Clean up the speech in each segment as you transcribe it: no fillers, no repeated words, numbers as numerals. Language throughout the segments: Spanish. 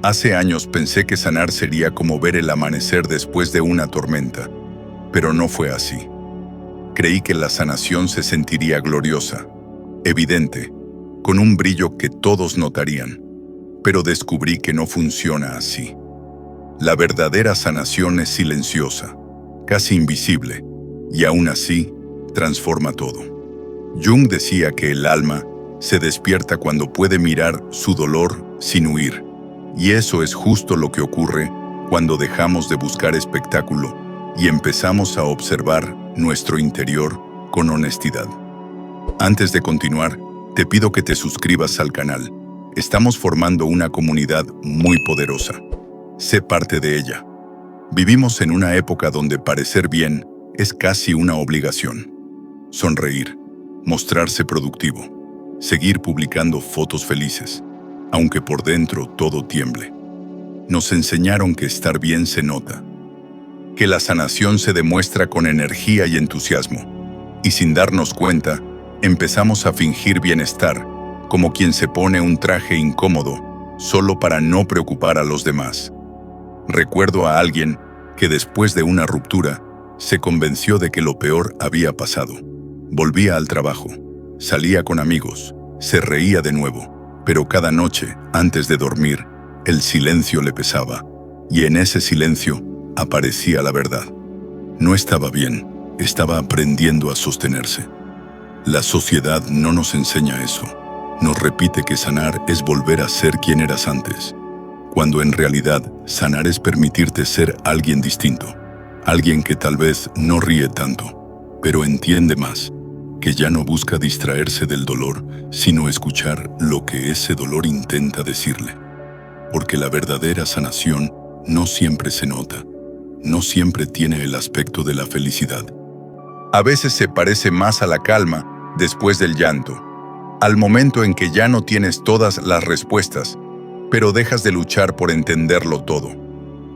Hace años pensé que sanar sería como ver el amanecer después de una tormenta, pero no fue así. Creí que la sanación se sentiría gloriosa, evidente, con un brillo que todos notarían, pero descubrí que no funciona así. La verdadera sanación es silenciosa, casi invisible, y aún así transforma todo. Jung decía que el alma se despierta cuando puede mirar su dolor sin huir, y eso es justo lo que ocurre cuando dejamos de buscar espectáculo y empezamos a observar nuestro interior con honestidad. Antes de continuar, te pido que te suscribas al canal. Estamos formando una comunidad muy poderosa. Sé parte de ella. Vivimos en una época donde parecer bien es casi una obligación. Sonreír, mostrarse productivo, seguir publicando fotos felices, aunque por dentro todo tiemble. Nos enseñaron que estar bien se nota, que la sanación se demuestra con energía y entusiasmo, y sin darnos cuenta, empezamos a fingir bienestar, como quien se pone un traje incómodo solo para no preocupar a los demás. Recuerdo a alguien que después de una ruptura se convenció de que lo peor había pasado. Volvía al trabajo, salía con amigos, se reía de nuevo, pero cada noche, antes de dormir, el silencio le pesaba, y en ese silencio aparecía la verdad. No estaba bien, estaba aprendiendo a sostenerse. La sociedad no nos enseña eso. Nos repite que sanar es volver a ser quien eras antes, cuando en realidad sanar es permitirte ser alguien distinto, alguien que tal vez no ríe tanto, pero entiende más, que ya no busca distraerse del dolor, sino escuchar lo que ese dolor intenta decirle. Porque la verdadera sanación no siempre se nota, no siempre tiene el aspecto de la felicidad. A veces se parece más a la calma después del llanto, al momento en que ya no tienes todas las respuestas, pero dejas de luchar por entenderlo todo.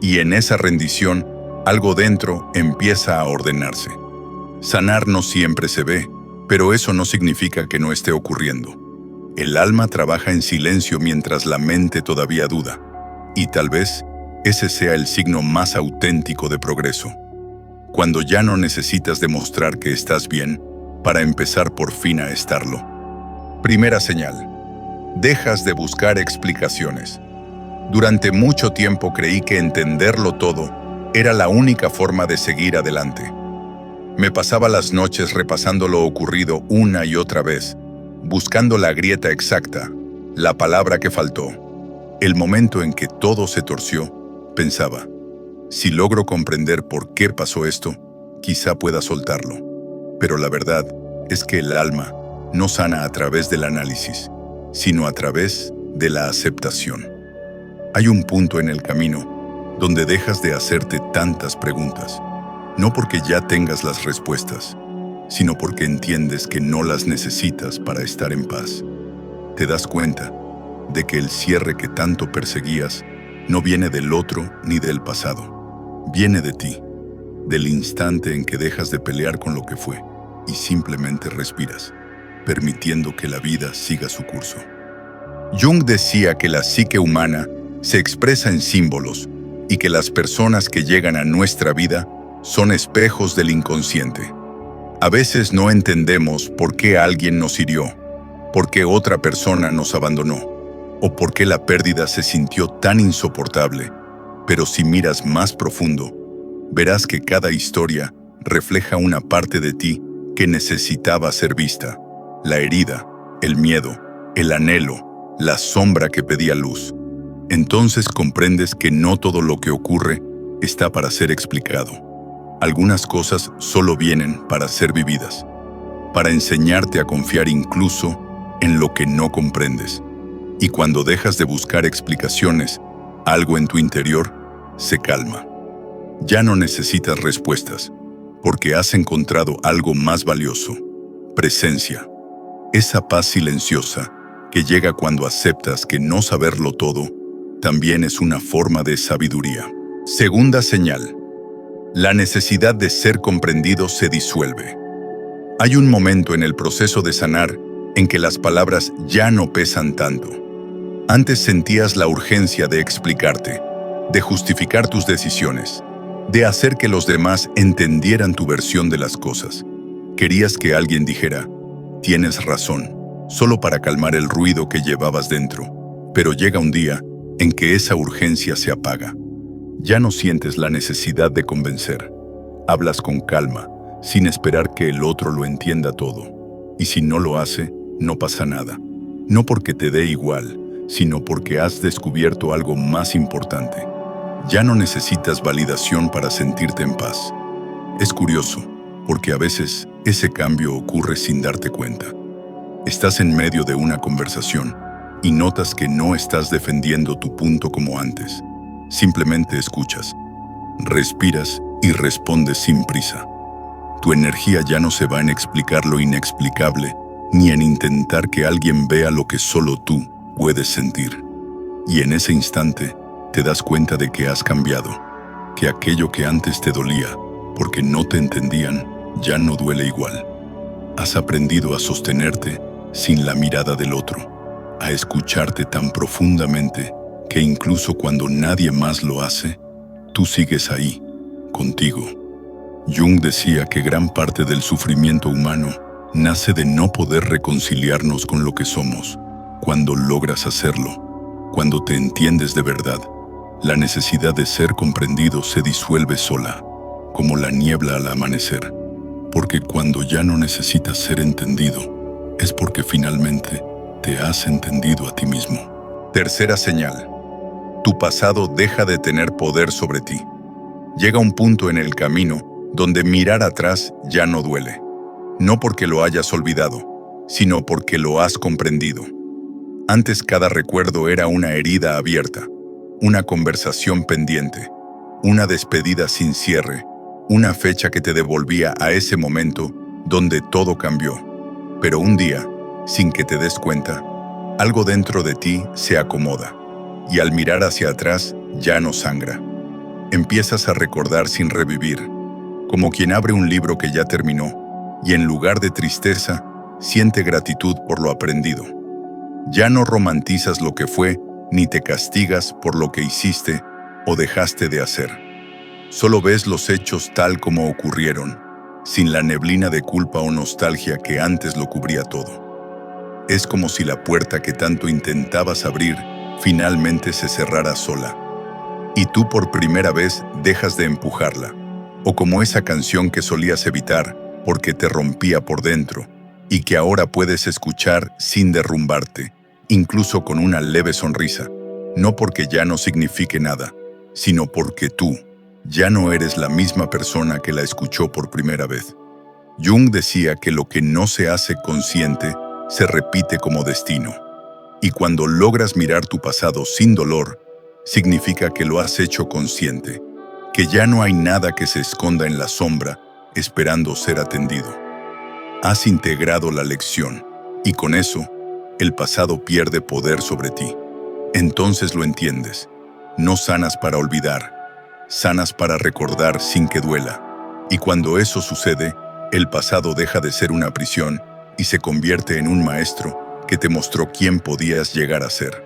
Y en esa rendición, algo dentro empieza a ordenarse. Sanar no siempre se ve, pero eso no significa que no esté ocurriendo. El alma trabaja en silencio mientras la mente todavía duda, y tal vez ese sea el signo más auténtico de progreso. Cuando ya no necesitas demostrar que estás bien para empezar por fin a estarlo. Primera señal. Dejas de buscar explicaciones. Durante mucho tiempo creí que entenderlo todo era la única forma de seguir adelante. Me pasaba las noches repasando lo ocurrido una y otra vez, buscando la grieta exacta, la palabra que faltó. El momento en que todo se torció, pensaba, si logro comprender por qué pasó esto, quizá pueda soltarlo. Pero la verdad es que el alma no sana a través del análisis, sino a través de la aceptación. Hay un punto en el camino donde dejas de hacerte tantas preguntas, no porque ya tengas las respuestas, sino porque entiendes que no las necesitas para estar en paz. Te das cuenta de que el cierre que tanto perseguías no viene del otro ni del pasado, viene de ti, del instante en que dejas de pelear con lo que fue y simplemente respiras, permitiendo que la vida siga su curso. Jung decía que la psique humana se expresa en símbolos y que las personas que llegan a nuestra vida son espejos del inconsciente. A veces no entendemos por qué alguien nos hirió, por qué otra persona nos abandonó, o por qué la pérdida se sintió tan insoportable, pero si miras más profundo, verás que cada historia refleja una parte de ti que necesitaba ser vista. La herida, el miedo, el anhelo, la sombra que pedía luz. Entonces comprendes que no todo lo que ocurre está para ser explicado. Algunas cosas solo vienen para ser vividas, para enseñarte a confiar incluso en lo que no comprendes. Y cuando dejas de buscar explicaciones, algo en tu interior se calma. Ya no necesitas respuestas, porque has encontrado algo más valioso: presencia. Esa paz silenciosa que llega cuando aceptas que no saberlo todo también es una forma de sabiduría. Segunda señal. La necesidad de ser comprendido se disuelve. Hay un momento en el proceso de sanar en que las palabras ya no pesan tanto. Antes sentías la urgencia de explicarte, de justificar tus decisiones, de hacer que los demás entendieran tu versión de las cosas. Querías que alguien dijera, tienes razón, solo para calmar el ruido que llevabas dentro. Pero llega un día en que esa urgencia se apaga. Ya no sientes la necesidad de convencer. Hablas con calma, sin esperar que el otro lo entienda todo. Y si no lo hace, no pasa nada. No porque te dé igual, sino porque has descubierto algo más importante. Ya no necesitas validación para sentirte en paz. Es curioso, porque a veces ese cambio ocurre sin darte cuenta. Estás en medio de una conversación y notas que no estás defendiendo tu punto como antes. Simplemente escuchas, respiras y respondes sin prisa. Tu energía ya no se va en explicar lo inexplicable, ni en intentar que alguien vea lo que solo tú puedes sentir. Y en ese instante, te das cuenta de que has cambiado, que aquello que antes te dolía, porque no te entendían, ya no duele igual. Has aprendido a sostenerte sin la mirada del otro, a escucharte tan profundamente que incluso cuando nadie más lo hace, tú sigues ahí, contigo. Jung decía que gran parte del sufrimiento humano nace de no poder reconciliarnos con lo que somos. Cuando logras hacerlo, cuando te entiendes de verdad, la necesidad de ser comprendido se disuelve sola, como la niebla al amanecer. Porque cuando ya no necesitas ser entendido, es porque finalmente te has entendido a ti mismo. Tercera señal. Tu pasado deja de tener poder sobre ti. Llega un punto en el camino donde mirar atrás ya no duele. No porque lo hayas olvidado, sino porque lo has comprendido. Antes cada recuerdo era una herida abierta, una conversación pendiente, una despedida sin cierre, una fecha que te devolvía a ese momento donde todo cambió. Pero un día, sin que te des cuenta, algo dentro de ti se acomoda, y al mirar hacia atrás ya no sangra. Empiezas a recordar sin revivir, como quien abre un libro que ya terminó, y en lugar de tristeza, siente gratitud por lo aprendido. Ya no romantizas lo que fue, ni te castigas por lo que hiciste o dejaste de hacer. Solo ves los hechos tal como ocurrieron, sin la neblina de culpa o nostalgia que antes lo cubría todo. Es como si la puerta que tanto intentabas abrir finalmente se cerrara sola, y tú por primera vez dejas de empujarla, o como esa canción que solías evitar porque te rompía por dentro, y que ahora puedes escuchar sin derrumbarte, incluso con una leve sonrisa, no porque ya no signifique nada, sino porque tú ya no eres la misma persona que la escuchó por primera vez. Jung decía que lo que no se hace consciente se repite como destino, y cuando logras mirar tu pasado sin dolor, significa que lo has hecho consciente, que ya no hay nada que se esconda en la sombra esperando ser atendido. Has integrado la lección, y con eso, el pasado pierde poder sobre ti. Entonces lo entiendes. No sanas para olvidar, sanas para recordar sin que duela. Y cuando eso sucede, el pasado deja de ser una prisión y se convierte en un maestro que te mostró quién podías llegar a ser.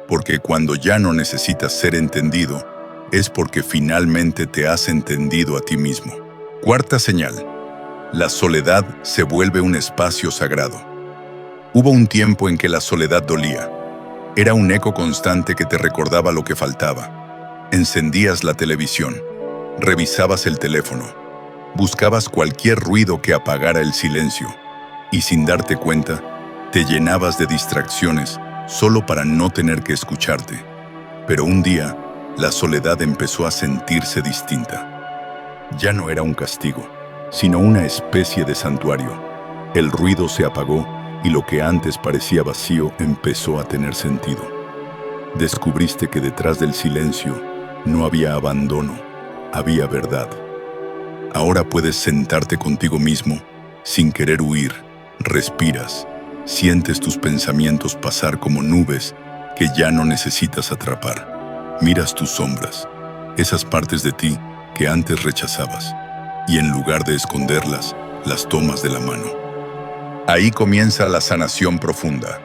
Porque cuando ya no necesitas ser entendido, es porque finalmente te has entendido a ti mismo. Cuarta señal. La soledad se vuelve un espacio sagrado. Hubo un tiempo en que la soledad dolía. Era un eco constante que te recordaba lo que faltaba. Encendías la televisión, revisabas el teléfono, buscabas cualquier ruido que apagara el silencio, y sin darte cuenta, te llenabas de distracciones solo para no tener que escucharte. Pero un día, la soledad empezó a sentirse distinta. Ya no era un castigo, sino una especie de santuario. El ruido se apagó y lo que antes parecía vacío empezó a tener sentido. Descubriste que detrás del silencio no había abandono, había verdad. Ahora puedes sentarte contigo mismo sin querer huir. Respiras, sientes tus pensamientos pasar como nubes que ya no necesitas atrapar. Miras tus sombras, esas partes de ti que antes rechazabas, y en lugar de esconderlas, las tomas de la mano. Ahí comienza la sanación profunda.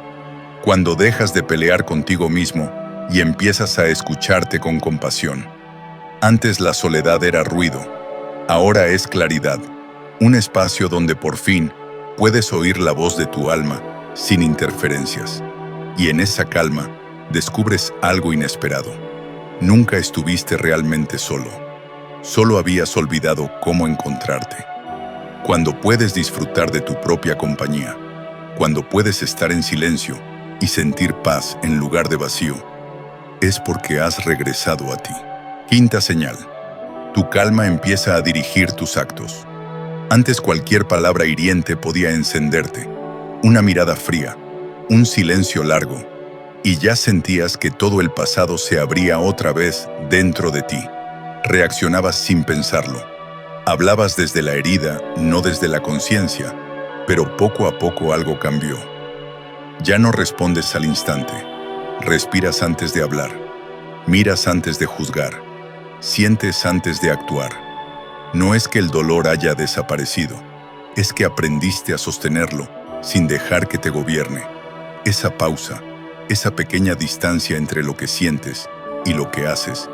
Cuando dejas de pelear contigo mismo y empiezas a escucharte con compasión. Antes la soledad era ruido, ahora es claridad, un espacio donde por fin puedes oír la voz de tu alma sin interferencias. Y en esa calma descubres algo inesperado. Nunca estuviste realmente solo. Solo habías olvidado cómo encontrarte. Cuando puedes disfrutar de tu propia compañía, cuando puedes estar en silencio y sentir paz en lugar de vacío, es porque has regresado a ti. Quinta señal. Tu calma empieza a dirigir tus actos. Antes cualquier palabra hiriente podía encenderte, una mirada fría, un silencio largo, y ya sentías que todo el pasado se abría otra vez dentro de ti. Reaccionabas sin pensarlo. Hablabas desde la herida, no desde la conciencia, pero poco a poco algo cambió. Ya no respondes al instante. Respiras antes de hablar. Miras antes de juzgar. Sientes antes de actuar. No es que el dolor haya desaparecido, es que aprendiste a sostenerlo sin dejar que te gobierne. Esa pausa, esa pequeña distancia entre lo que sientes y lo que haces,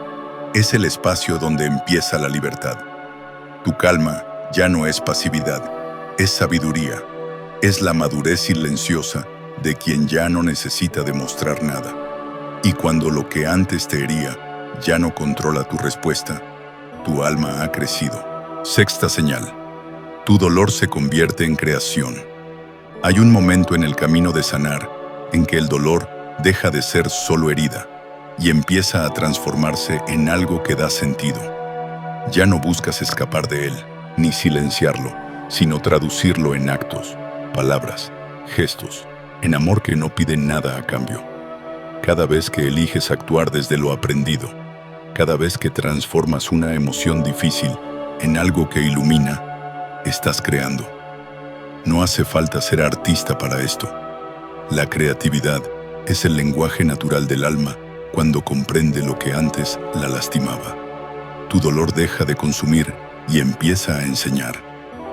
es el espacio donde empieza la libertad. Tu calma ya no es pasividad, es sabiduría, es la madurez silenciosa de quien ya no necesita demostrar nada. Y cuando lo que antes te hería ya no controla tu respuesta, tu alma ha crecido. Sexta señal. Tu dolor se convierte en creación. Hay un momento en el camino de sanar en que el dolor deja de ser solo herida y empieza a transformarse en algo que da sentido. Ya no buscas escapar de él, ni silenciarlo, sino traducirlo en actos, palabras, gestos, en amor que no pide nada a cambio. Cada vez que eliges actuar desde lo aprendido, cada vez que transformas una emoción difícil en algo que ilumina, estás creando. No hace falta ser artista para esto. La creatividad es el lenguaje natural del alma cuando comprende lo que antes la lastimaba. Tu dolor deja de consumir y empieza a enseñar.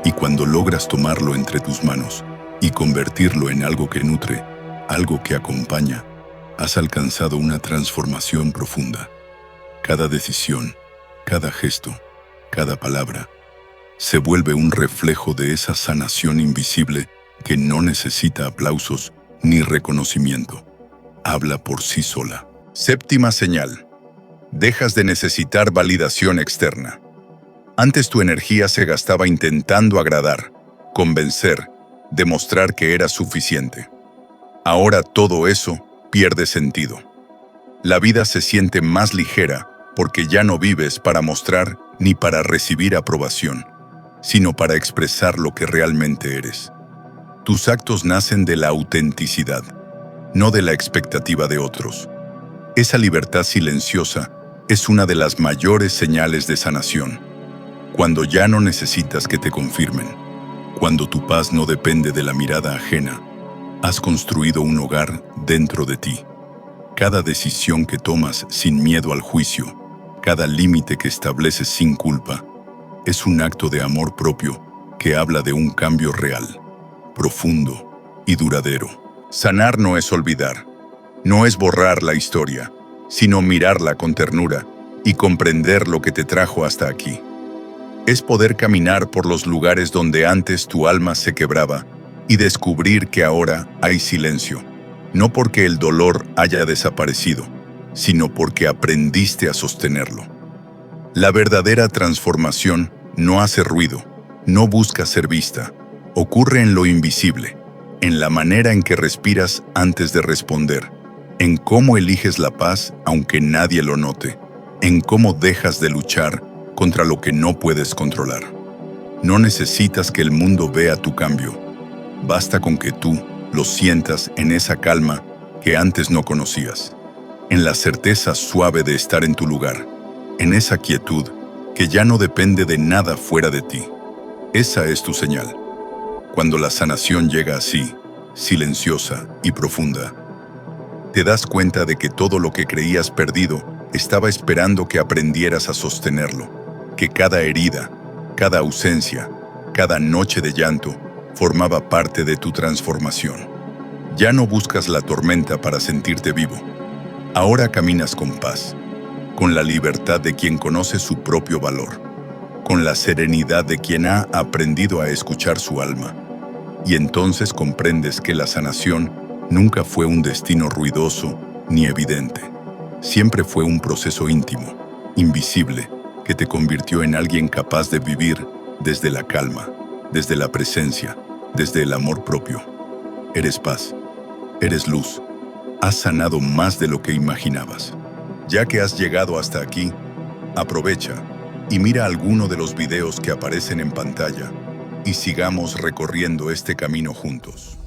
Y cuando logras tomarlo entre tus manos y convertirlo en algo que nutre, algo que acompaña, has alcanzado una transformación profunda. Cada decisión, cada gesto, cada palabra, se vuelve un reflejo de esa sanación invisible que no necesita aplausos ni reconocimiento. Habla por sí sola. Séptima señal. Dejas de necesitar validación externa. Antes tu energía se gastaba intentando agradar, convencer, demostrar que eras suficiente. Ahora todo eso pierde sentido. La vida se siente más ligera porque ya no vives para mostrar ni para recibir aprobación, sino para expresar lo que realmente eres. Tus actos nacen de la autenticidad, no de la expectativa de otros. Esa libertad silenciosa es una de las mayores señales de sanación. Cuando ya no necesitas que te confirmen, cuando tu paz no depende de la mirada ajena, has construido un hogar dentro de ti. Cada decisión que tomas sin miedo al juicio, cada límite que estableces sin culpa, es un acto de amor propio que habla de un cambio real, profundo y duradero. Sanar no es olvidar, no es borrar la historia, sino mirarla con ternura y comprender lo que te trajo hasta aquí. Es poder caminar por los lugares donde antes tu alma se quebraba y descubrir que ahora hay silencio, no porque el dolor haya desaparecido, sino porque aprendiste a sostenerlo. La verdadera transformación no hace ruido, no busca ser vista, ocurre en lo invisible, en la manera en que respiras antes de responder, en cómo eliges la paz aunque nadie lo note, en cómo dejas de luchar contra lo que no puedes controlar. No necesitas que el mundo vea tu cambio, basta con que tú lo sientas en esa calma que antes no conocías, en la certeza suave de estar en tu lugar, en esa quietud que ya no depende de nada fuera de ti. Esa es tu señal. Cuando la sanación llega así, silenciosa y profunda, te das cuenta de que todo lo que creías perdido estaba esperando que aprendieras a sostenerlo, que cada herida, cada ausencia, cada noche de llanto formaba parte de tu transformación. Ya no buscas la tormenta para sentirte vivo. Ahora caminas con paz, con la libertad de quien conoce su propio valor, con la serenidad de quien ha aprendido a escuchar su alma. Y entonces comprendes que la sanación nunca fue un destino ruidoso ni evidente. Siempre fue un proceso íntimo, invisible, que te convirtió en alguien capaz de vivir desde la calma, desde la presencia, desde el amor propio. Eres paz, eres luz, has sanado más de lo que imaginabas. Ya que has llegado hasta aquí, aprovecha y mira alguno de los videos que aparecen en pantalla y sigamos recorriendo este camino juntos.